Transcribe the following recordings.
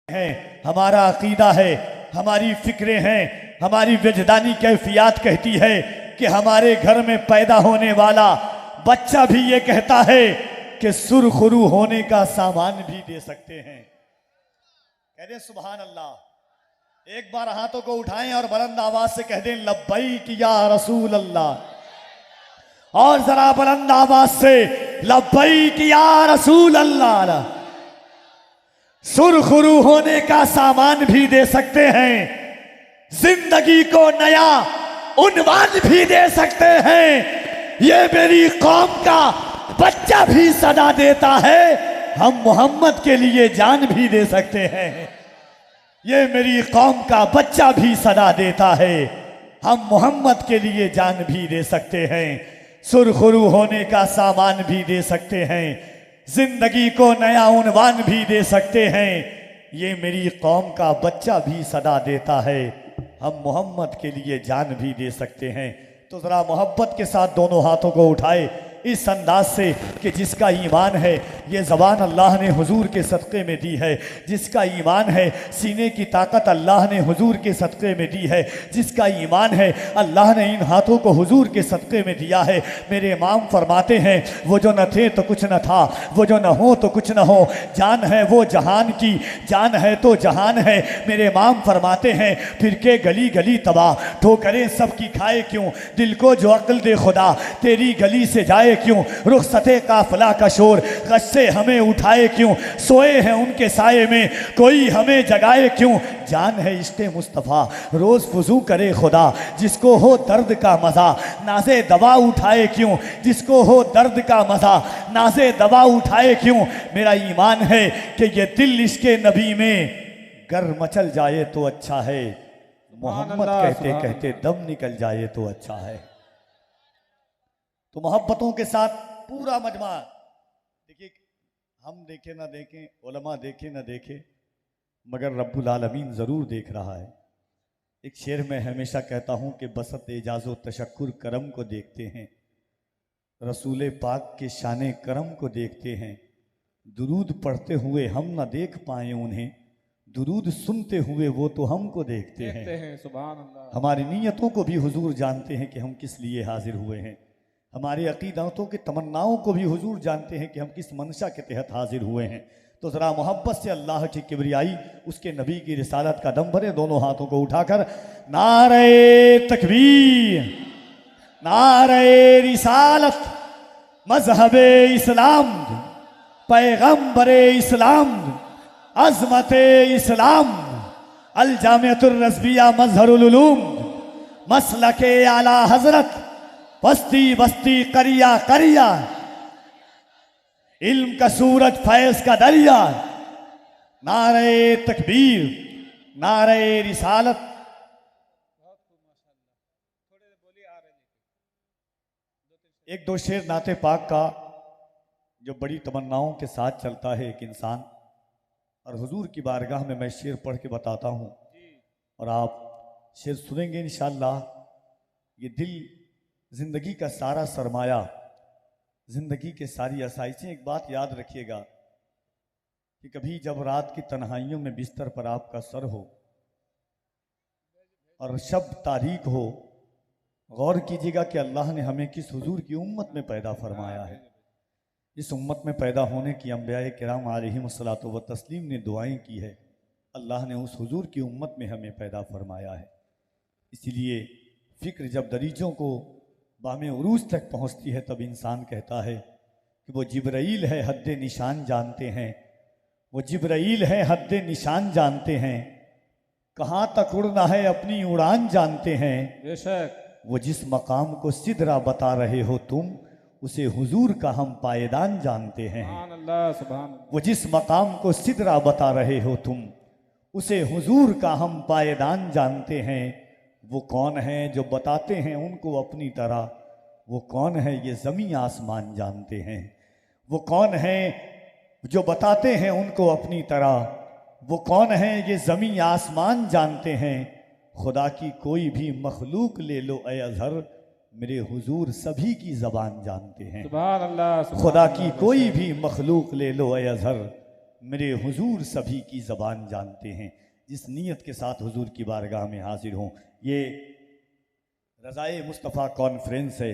हैं, हमारा अकीदा है, हमारी फिक्रें हैं, हमारी वजदानी कैफियत कहती है कि हमारे घर में पैदा होने वाला बच्चा भी ये कहता है कि सुरखरू होने का सामान भी दे सकते हैं। कह दें सुभान अल्लाह। एक बार हाथों को उठाएं और बुलंद आवाज से कह दें लब्बैक या रसूल अल्लाह। और जरा बुलंद आवाज से लब्बैक या रसूल अल्लाह। सुरखरू होने का सामान भी दे सकते हैं, जिंदगी को नया उन्वान भी दे सकते हैं। ये मेरी कौम का बच्चा भी सदा देता है, हम मोहम्मद के लिए जान भी दे सकते हैं। ये मेरी कौम का बच्चा भी सदा देता है, हम मोहम्मद के लिए जान भी दे सकते हैं। सुरखरू होने का सामान भी दे सकते हैं, जिंदगी को नया उन्वान भी दे सकते हैं। ये मेरी कौम का बच्चा भी सदा देता है, हम मोहम्मद के लिए जान भी दे सकते हैं। तो ज़रा मोहब्बत के साथ दोनों हाथों को उठाए इस अंदाज से कि जिसका ईमान है ये ज़बान अल्लाह ने हुजूर के सदक़े में दी है, जिसका ईमान है सीने की ताकत अल्लाह ने हुजूर के सदक़े में दी है, जिसका ईमान है अल्लाह ने इन हाथों को हुजूर के सदक़े में दिया है। मेरे इमाम फरमाते हैं वो जो न थे तो कुछ न था, वो जो न हो तो कुछ न हो, जान है वो जहान की, जान है तो जहान है। मेरे इमाम फरमाते हैं फिर के गली गली तबाह, ठोकरें सबकी खाए क्यों, दिल को जो अक्ल दे खुदा तेरी गली से जाए क्यों, रुखसते काफिला का शोर गश से हमें उठाए क्यों, सोए हैं उनके साये में कोई हमें जगाए क्यों। जान है इश्क़े मुस्तफ़ा रोज़ वुज़ू करे खुदा, जिसको हो दर्द का मज़ा नाज़े दवा उठाए क्यों, जिसको हो दर्द का मज़ा नाज़े दवा उठाए क्यों। मेरा ईमान है कि ये दिल इश्क़े नबी में गर मचल जाए तो अच्छा है, मोहम्मद कहते कहते दम निकल जाए तो अच्छा है। तो मोहब्बतों के साथ पूरा मजमा, देखिए हम देखें ना देखें, उलमा देखें ना देखें, मगर रब्बुल आलमीन ज़रूर देख रहा है। एक शेर में हमेशा कहता हूँ कि बसत एजाज़ो तशक्कुर करम को देखते हैं, रसूल पाक के शान करम को देखते हैं। दुरूद पढ़ते हुए हम ना देख पाए उन्हें, दुरूद सुनते हुए वो तो हमको देखते हैं। सुभान अल्लाह। हमारी नीयतों को भी हुजूर जानते हैं कि हम किस लिए हाजिर हुए हैं, हमारे अकीदतों के तमन्नाओं को भी हुजूर जानते हैं कि हम किस मंशा के तहत हाजिर हुए हैं। तो ज़रा मोहब्बत से अल्लाह की किबरियाई, उसके नबी की रिसालत का दम भरे, दोनों हाथों को उठाकर नारे तकबीर, नारे रिसालत, मजहबे इस्लाम, पैगम्बरे इस्लाम, अज़मते इस्लाम, अल जामिअतुर रज़विया मज़हरुल उलूम, मसलके आला हज़रत, बस्ती बस्ती करिया करिया, इल्म का सूरज फैज़ का दरिया। नारे तकबीर, नारे रिसालत। एक दो शेर नाते पाक का जो बड़ी तमन्नाओं के साथ चलता है एक इंसान, और हुजूर की बारगाह में मैं शेर पढ़ के बताता हूँ और आप शेर सुनेंगे इंशाअल्लाह। ये दिल ज़िंदगी का सारा सरमाया, ज़िंदगी के सारी आसाइशें। एक बात याद रखिएगा कि कभी जब रात की तन्हाइयों में बिस्तर पर आपका सर हो और शब तारीक हो, गौर कीजिएगा कि अल्लाह ने हमें किस हुजूर की उम्मत में पैदा फरमाया है। इस उम्मत में पैदा होने की अंबिया किराम अलैहिमुस्सलातु व तस्लीम ने दुआएं की है, अल्लाह ने उस हुजूर की उम्मत में हमें पैदा फरमाया है। इसीलिए फ़िक्र जब दरीजों को बामे उरूज तक पहुँचती है तब इंसान कहता है कि वो जिब्राईल है हद्दे निशान जानते हैं, वो जिब्राईल है हद्दे निशान जानते हैं, कहाँ तक उड़ना है अपनी उड़ान जानते हैं। बेशक वो जिस मकाम को सिदरा बता रहे हो तुम, उसे हुजूर का हम पायदान जानते हैं। वो जिस मकाम को सिदरा बता रहे हो तुम, उसे हुजूर का हम पायदान जानते हैं। वो कौन है जो बताते हैं उनको अपनी तरह, वो कौन है ये ज़मीं आसमान जानते हैं। वो कौन है जो बताते हैं उनको अपनी तरह, वो कौन है ये ज़मीं आसमान जानते हैं। खुदा की कोई भी मखलूक ले लो ए अज़हर, मेरे हुजूर सभी की ज़बान जानते हैं। सुभान अल्लाह। खुदा की कोई भी मखलूक ले लो ए अज़हर, मेरे हुजूर सभी की ज़बान जानते हैं। जिस नीयत के साथ हुजूर की बारगाह में हाजिर हों, ये रज़ाए मुस्तफ़ा कॉन्फ्रेंस है।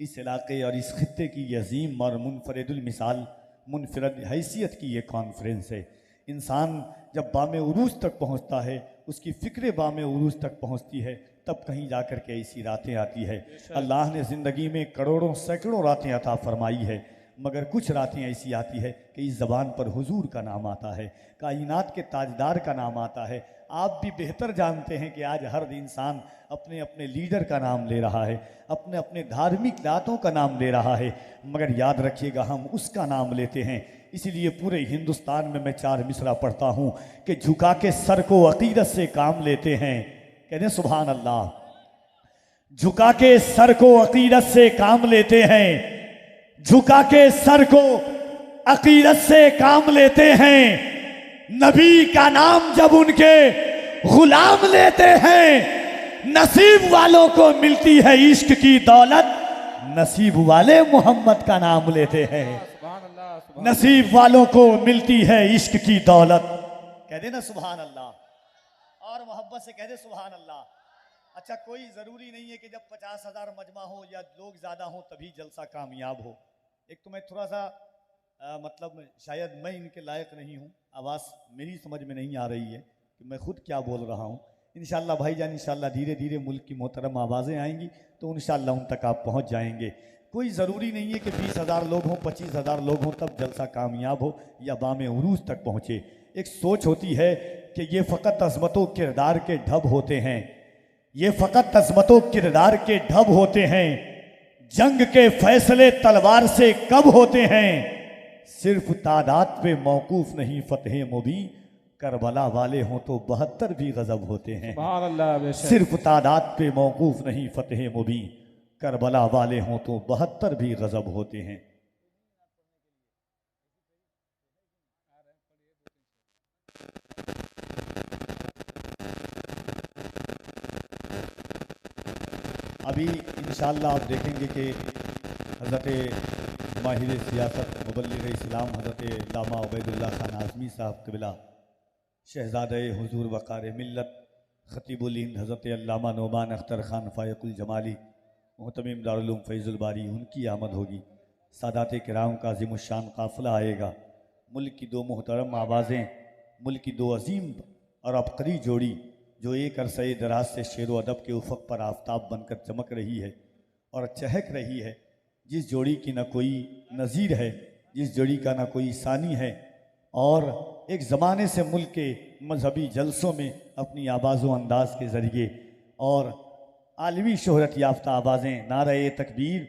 इस इलाके और इस खित्ते की ये अजीम और मुनफरिदुल मिसाल मुनफरद हैसियत की ये कॉन्फ्रेंस है। इंसान जब बामे उरूज तक पहुँचता है, उसकी फ़िक्र बामे उरूज तक पहुँचती है, तब कहीं जाकर के ऐसी रातें आती है। अल्लाह ने ज़िंदगी में करोड़ों सैकड़ों रातें अता फरमाई है, मगर कुछ रातें ऐसी आती है कि इस ज़बान पर हुजूर का नाम आता है, कायनात के ताजदार का नाम आता है। आप भी बेहतर जानते हैं कि आज हर इंसान अपने अपने लीडर का नाम ले रहा है, अपने अपने धार्मिक दातों का नाम ले रहा है, मगर याद रखिएगा हम उसका नाम लेते हैं। इसीलिए पूरे हिंदुस्तान में मैं 4 मिसरा पढ़ता हूँ कि झुका के सर को अकीदत से काम लेते हैं। कहते हैं सुभान अल्लाह। झुका के सर को अकीदत से काम लेते हैं, झुका के सर को अकीदत से काम लेते हैं। नबी का नाम जब उनके गुलाम लेते हैं, नसीब वालों को मिलती है इश्क की दौलत, नसीब वाले मोहम्मद का नाम लेते हैं। नसीब वालों को मिलती है इश्क की दौलत। कह दे ना सुभान अल्लाह, और मोहब्बत से कह दे सुभान अल्लाह। अच्छा, कोई ज़रूरी नहीं है कि जब 50,000 मजमा हो या लोग ज़्यादा हो तभी जलसा कामयाब हो। एक तो मैं थोड़ा सा मतलब शायद मैं इनके लायक नहीं हूँ, आवाज़ मेरी समझ में नहीं आ रही है कि मैं खुद क्या बोल रहा हूँ। इंशाअल्लाह भाईजान, इंशाअल्लाह धीरे धीरे मुल्क की मोहतरम आवाज़ें आएंगी तो इंशाअल्लाह उन तक आप पहुँच जाएंगे। कोई ज़रूरी नहीं है कि 20,000 लोग हों, 25,000 लोग हों तब जलसा कामयाब हो या बामे उरूज तक पहुँचे। एक सोच होती है कि ये फ़कत अज़मतों किरदार के ढब होते हैं, ये फ़कत अज़मतों किरदार के ढब होते हैं। जंग के फैसले तलवार से कब होते हैं, सिर्फ तादाद पे मौकूफ नहीं फतेह मुबीन। करबला वाले हों तो 72 भी गजब होते हैं। सिर्फ तादाद पे मौकूफ नहीं फतेह मुबीन, करबला वाले हों तो 72 भी गजब होते हैं। अभी इंशाअल्लाह आप देखेंगे कि हज़रत माहिर सियासत मुबल्लिग़ इस्लाम हज़रत लामा उबैदुल्लाह खान आज़मी साहब क़िबला शहज़ादे हुज़ूर वक़ार मिल्लत ख़तीबुल हिंद हज़रत अल्लामा नोमान अख्तर ख़ान फ़ायकुल जमाली मुहतमिम दारुल उलूम फ़ैज़ुल बारी, उनकी आमद होगी। सादात किराम का अज़ीमुश्शान काफ़िला आएगा। मुल्क की 2 मुहतरम आवाज़ें, मुल्क की 2 अजीम और अबकरी जोड़ी जो एक अरसे दराज से शेर व अदब के उफ़क़ पर आफताब बनकर चमक रही है और चहक रही है, जिस जोड़ी की न कोई नज़ीर है, जिस जोड़ी का न कोई सानी है, और एक ज़माने से मुल्क के मजहबी जलसों में अपनी आवाज़ व अंदाज के ज़रिए और आलमी शोहरत याफ्ता आवाज़ें नारे तकबीर,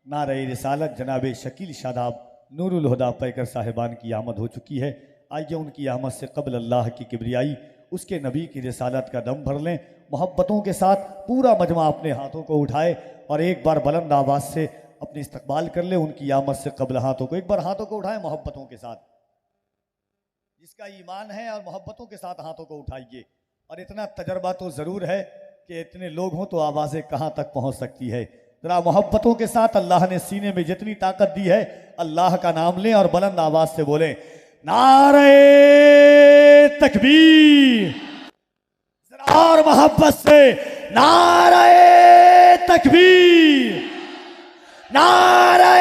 नारे रिसालत जनाब शकील शादाब नूरुल हुदा पैकर साहिबान की आमद हो चुकी है। आइए उनकी आमद से कबल अल्लाह की किबरियाई, उसके नबी की रिसालत का दम भर लें। मोहब्बतों के साथ पूरा मजमा अपने हाथों को उठाए और एक बार बुलंद आवाज़ से अपनी इस्तकबाल कर ले उनकी आमद से कबल। हाथों को एक बार हाथों को उठाएं मोहब्बतों के साथ, जिसका ईमान है और मोहब्बतों के साथ हाथों को उठाइए। और इतना तजर्बा तो ज़रूर है कि इतने लोग हों तो आवाज़ें कहाँ तक पहुँच सकती है। ज़रा मोहब्बतों के साथ अल्लाह ने सीने में जितनी ताकत दी है, अल्लाह का नाम लें और बुलंद आवाज़ से बोलें नारे तकबीर। ज़रा और मोहब्बत से नारे तकबीर, नारे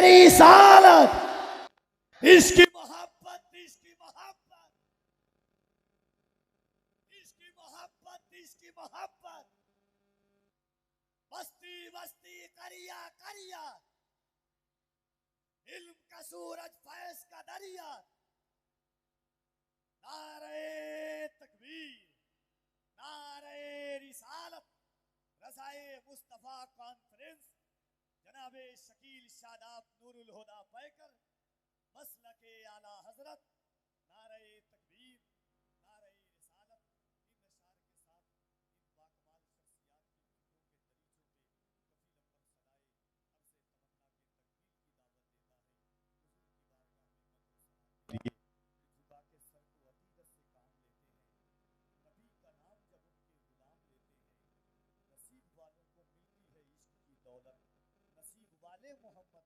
रिसालत। इसकी मोहब्बत, इसकी मोहब्बत, इसकी मोहब्बत, इसकी मोहब्बत। बस्ती बस्ती करिया करिया, इल्म का सूरज फैज़ का दरिया। नारे तकबीर, नारे रिसालत। रज़ाए मुस्तफ़ा कॉन्फ्रेंस जनाबे शकील शादाब नूरुल हुदा पैकर मसलके आला हजरत। नारे तकबीर, नारे रिसालत। इन अशार के साथ इन बाकमाल शख्सियात की फिक्रों के दरीचों पे कफील अकबर सदाए अरसे तमन्ना के तकमील की दावत देता है। हुजूर की बारगाह में मदद सना के लिए झुका के सर को अकीदत से काम लेते हैं। नबी का नाम जब उनके गुलाम लेते हैं, नसीब वालों को मिलती है इश्क की दौलत, नसीब वाले मोहब्बत